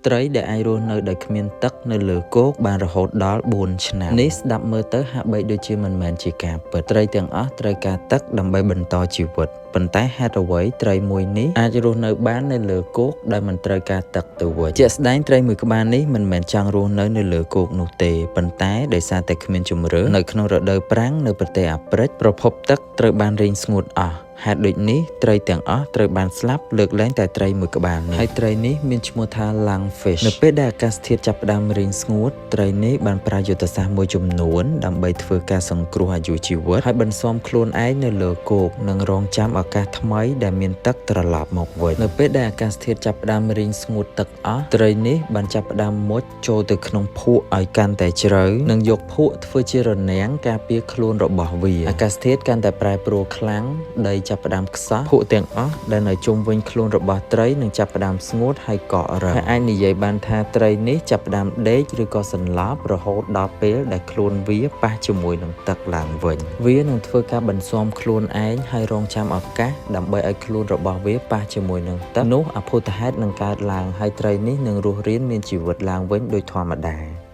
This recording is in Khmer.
ត្រីដែលអាចរស់នៅដោយគ្មានទឹកនៅលើគោកបានរហូតដល់4ឆ្នាំនេះស្ដាប់មើលទៅហាក់បីដូចជាមិនមែនជាការពិតត្រីទាំងអស់ត្រូវការទឹកដើម្បីបន្តជីវិតប៉ុន្តែហេតុអ្វីត្រីមួយនេះអាចរស់នៅបាននៅលើគោកដែលមិនត្រូវការទឹកទៅវិញជាក់ស្ដែងត្រីមួយក្បាលនេះមិនមែនចង់រស់នៅលើគោកនោះទេប៉ុន្តែដោយសារតែគ្មានជម្រើសនៅក្នុងរដូវប្រាំងនៅប្រទេសអាហ្វ្រិកប្រភពទឹកត្រូវបានរីងស្ងួតអស់ហេតុដូចនេះត្រីទាំងអស់ត្រូវបានស្លាប់លើកលែងតែត្រីមួយក្បាលនេះហើយត្រីនេះមានឈ្មោះថា Lungfish នៅពេលដែលអាកាសធាតុចាប់ផ្ដើមរីងស្ងួតត្រីនេះបានប្រើយុទ្ធសាស្ត្រមួយចំនួនដើម្បីធ្វើការសង្គ្រោះអាយុជីវិតហើយបន្ស៊ាំខ្លួនឯងនៅលើគោកនិងរងចាំឱកាសថ្មីដែលមានទឹកត្រឡប់មកវិញនៅពេលដែលអាកាសធាតុចាប់ផ្ដើមរីងស្ងួតទឹកអស់ត្រីនេះបានចាប់ផ្ដើមមុជចូលទៅក្នុងភក់ឲ្យកាន់តែជ្រៅនិងយកភក់ធ្វើជារនាំងការពារខ្លួនរបស់វាអាកាសធាតុកាន់តែប្រែប្រួលខ្លាំងដីចាប់ផ្ដើមខ្សោះភក់ទាំងអស់ដែលនៅជុំវិញខ្លួនរបស់ត្រីនឹងចាប់ផ្ដើមស្ងួតហើយកករឹងហើយអាចនិយាយបានថាត្រីនេះចាប់ផ្ដើមដេកឬក៏សន្លប់រហូតដល់ពេលដែលខ្លួនវាប៉ះជាមួយនឹងទឹកឡើងវិញវានឹងធ្វើការបន្ស៊ាំខ្លួនឯងហើយរងចាំឱកាសដើម្បីឲ្យខ្លួនរបស់វាប៉ះជាមួយនឹងទឹកនោះអភូតហេតុនឹងកើតឡើងហើយត្រីនេះនឹងរស់រានមានជីវិតឡើងវិញដោយធម្មតា